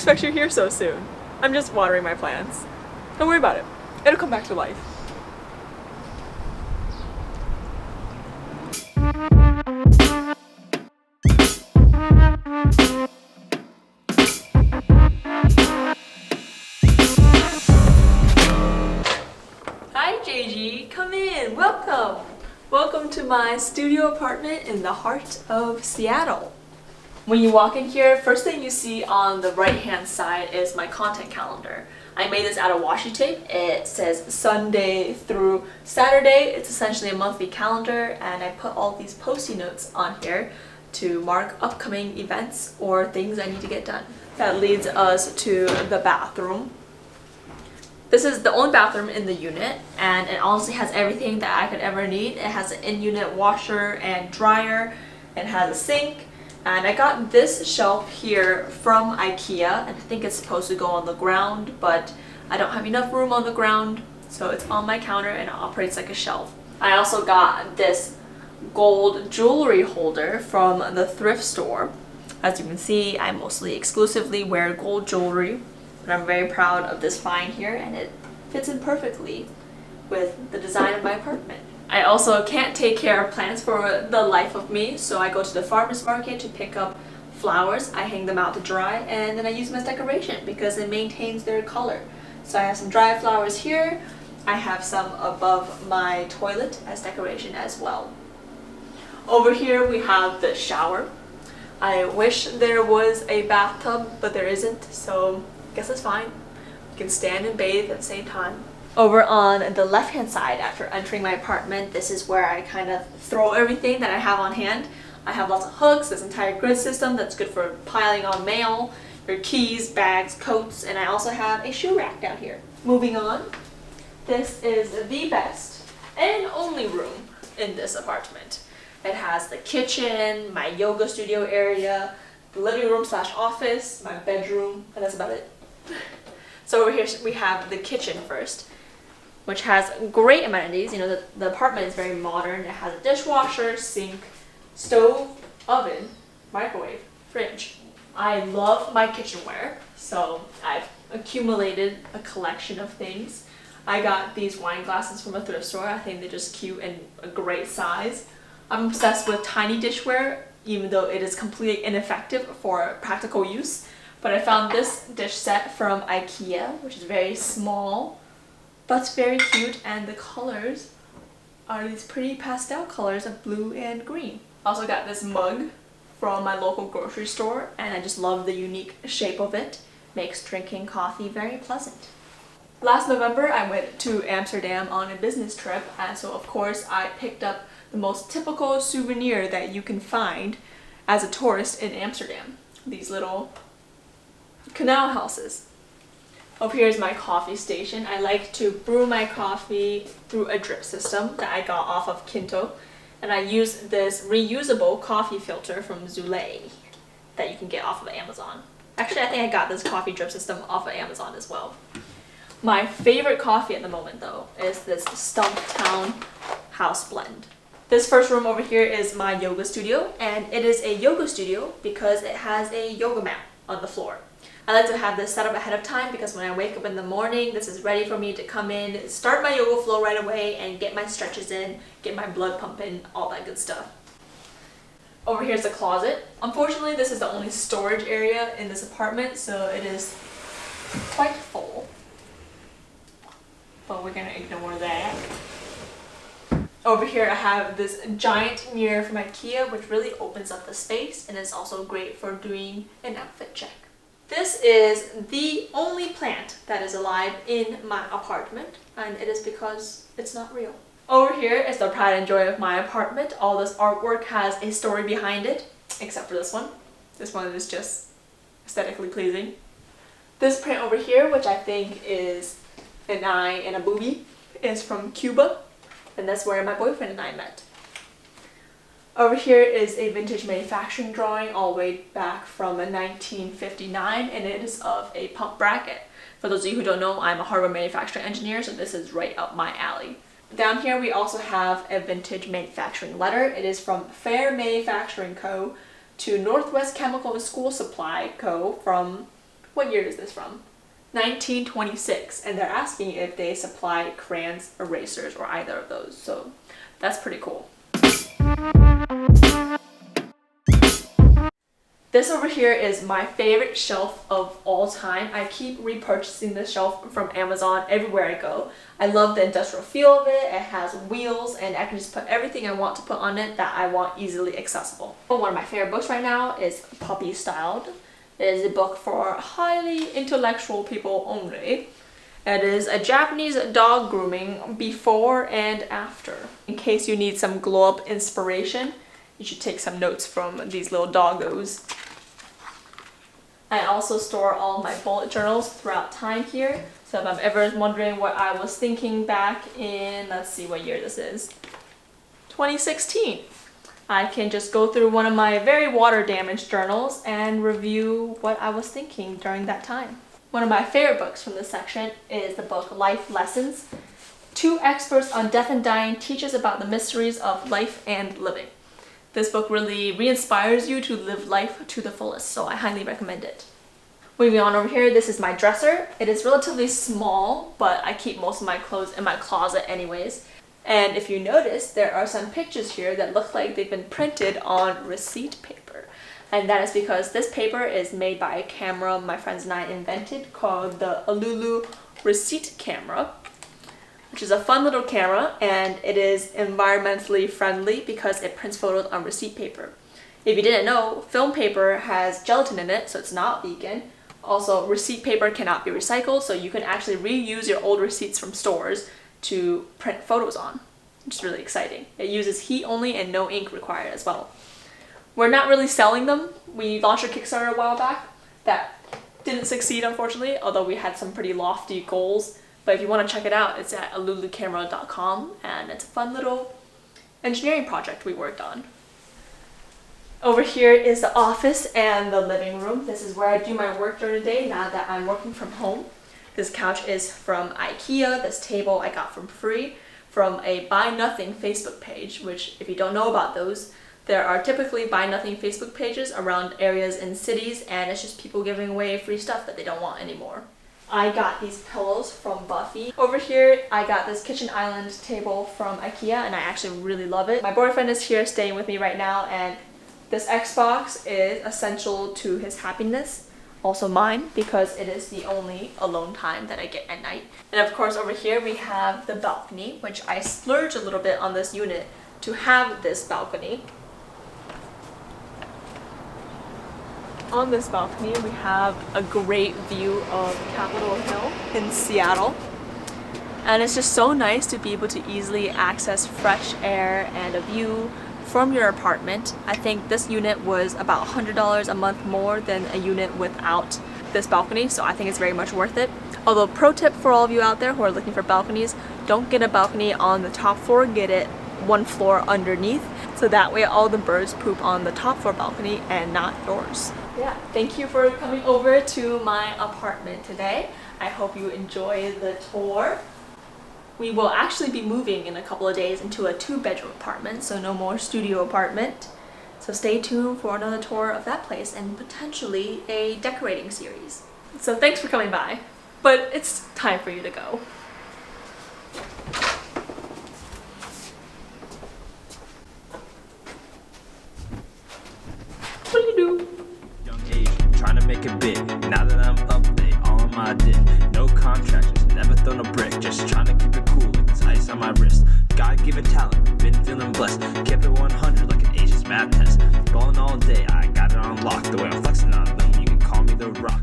expect you here so soon. I'm just watering my plants. Don't worry about it. It'll come back to life. Hi JG, come in, welcome! Welcome to my studio apartment in the heart of Seattle. When you walk in here, first thing you see on the right hand side is my content calendar. I made this out of washi tape. It says Sunday through Saturday. It's essentially a monthly calendar, and I put all these post-it notes on here to mark upcoming events or things I need to get done. That leads us to the bathroom. This is the only bathroom in the unit, and it honestly has everything that I could ever need. It has an in-unit washer and dryer. It has a sink. And I got this shelf here from IKEA, and I think it's supposed to go on the ground, but I don't have enough room on the ground, so it's on my counter and it operates like a shelf. I also got this gold jewelry holder from the thrift store. As you can see, I mostly exclusively wear gold jewelry, but I'm very proud of this find here, and it fits in perfectly with the design of my apartment. I also can't take care of plants for the life of me, so I go to the farmer's market to pick up flowers. I hang them out to dry, and then I use them as decoration because it maintains their color. So I have some dry flowers here. I have some above my toilet as decoration as well. Over here we have the shower. I wish there was a bathtub, but there isn't, so I guess it's fine. You can stand and bathe at the same time. Over on the left hand side, after entering my apartment, this is where I kind of throw everything that I have on hand. I have lots of hooks, this entire grid system that's good for piling on mail, your keys, bags, coats, and I also have a shoe rack down here. Moving on, this is the best and only room in this apartment. It has the kitchen, my yoga studio area, the living room / office, my bedroom, and that's about it. So over here we have the kitchen first, which has great amenities. You know, the apartment is very modern. It has a dishwasher, sink, stove, oven, microwave, fridge. I love my kitchenware, so I've accumulated a collection of things. I got these wine glasses from a thrift store. I think they're just cute and a great size. I'm obsessed with tiny dishware, even though it is completely ineffective for practical use. But I found this dish set from IKEA, which is very small, but very cute, and the colors are these pretty pastel colors of blue and green. I also got this mug from my local grocery store, and I just love the unique shape of it. Makes drinking coffee very pleasant. Last November, I went to Amsterdam on a business trip, and so of course I picked up the most typical souvenir that you can find as a tourist in Amsterdam. These little canal houses. Over here is my coffee station. I like to brew my coffee through a drip system that I got off of Kinto, and I use this reusable coffee filter from Zule that you can get off of Amazon. Actually, I think I got this coffee drip system off of Amazon as well. My favorite coffee at the moment though is this Stumptown House Blend. This first room over here is my yoga studio, and it is a yoga studio because it has a yoga mat on the floor. I like to have this set up ahead of time because when I wake up in the morning, this is ready for me to come in, start my yoga flow right away, and get my stretches in, get my blood pumping, all that good stuff. Over here's the closet. Unfortunately, this is the only storage area in this apartment, so it is quite full. But we're gonna ignore that. Over here I have this giant mirror from IKEA, which really opens up the space and is also great for doing an outfit check. This is the only plant that is alive in my apartment, and it is because it's not real. Over here is the pride and joy of my apartment. All this artwork has a story behind it, except for this one. This one is just aesthetically pleasing. This print over here, which I think is an eye and a booby, is from Cuba, and that's where my boyfriend and I met. Over here is a vintage manufacturing drawing all the way back from 1959, and it is of a pump bracket. For those of you who don't know, I'm a hardware manufacturing engineer, so this is right up my alley. Down here we also have a vintage manufacturing letter. It is from Fair Manufacturing Co. to Northwest Chemical and School Supply Co. from What year is this from? 1926, and they're asking if they supply crayons, erasers, or either of those, so that's pretty cool. This over here is my favorite shelf of all time. I keep repurchasing this shelf from Amazon everywhere I go. I love the industrial feel of it. It has wheels and I can just put everything I want to put on it that I want easily accessible. One of my favorite books right now is Puppy Styled. It is a book for highly intellectual people only. It is a Japanese dog grooming before and after. In case you need some glow up inspiration, you should take some notes from these little doggos. I also store all my bullet journals throughout time here. So if I'm ever wondering what I was thinking back in, let's see what year this is, 2016. I can just go through one of my very water damaged journals and review what I was thinking during that time. One of my favorite books from this section is the book Life Lessons. Two experts on death and dying teach us about the mysteries of life and living. This book really re-inspires you to live life to the fullest, so I highly recommend it. Moving on over here, this is my dresser. It is relatively small, but I keep most of my clothes in my closet anyways. And if you notice, there are some pictures here that look like they've been printed on receipt paper. And that is because this paper is made by a camera my friends and I invented called the Lulu receipt camera, which is a fun little camera, and it is environmentally friendly because it prints photos on receipt paper. If you didn't know, film paper has gelatin in it, so it's not vegan. Also, receipt paper cannot be recycled, so you can actually reuse your old receipts from stores to print photos on, which is really exciting. It uses heat only and no ink required as well. We're not really selling them. We launched a Kickstarter a while back that didn't succeed, unfortunately, although we had some pretty lofty goals. But if you want to check it out, it's at lulucamera.com, and it's a fun little engineering project we worked on. Over here is the office and the living room. This is where I do my work during the day now that I'm working from home. This couch is from IKEA. This table I got from free from a Buy Nothing Facebook page, which if you don't know about those, there are typically Buy Nothing Facebook pages around areas in cities, and it's just people giving away free stuff that they don't want anymore. I got these pillows from Buffy. Over here, I got this kitchen island table from IKEA, and I actually really love it. My boyfriend is here staying with me right now, and this Xbox is essential to his happiness. Also mine, because it is the only alone time that I get at night. And of course, over here we have the balcony, which I splurged a little bit on this unit to have this balcony. On this balcony, we have a great view of Capitol Hill in Seattle. And it's just so nice to be able to easily access fresh air and a view from your apartment. I think this unit was about $100 a month more than a unit without this balcony, so I think it's very much worth it. Although, pro tip for all of you out there who are looking for balconies, don't get a balcony on the top floor, get it one floor underneath, so that way all the birds poop on the top floor balcony and not yours. Yeah, thank you for coming over to my apartment today. I hope you enjoy the tour. We will actually be moving in a couple of days into a 2-bedroom apartment, so no more studio apartment. So stay tuned for another tour of that place and potentially a decorating series. So thanks for coming by, but it's time for you to go. What do you do? Young age, trying to make a bit. Now that I'm up, they all on my dick. No contractors, never thrown a brick. Just trying to keep it cool like this ice on my wrist. God-given talent, been feeling blessed. Kept it 100 like an Asia's math test. Ballin' all day, I got it on lock. The way I'm flexing on them, you can call me the Rock.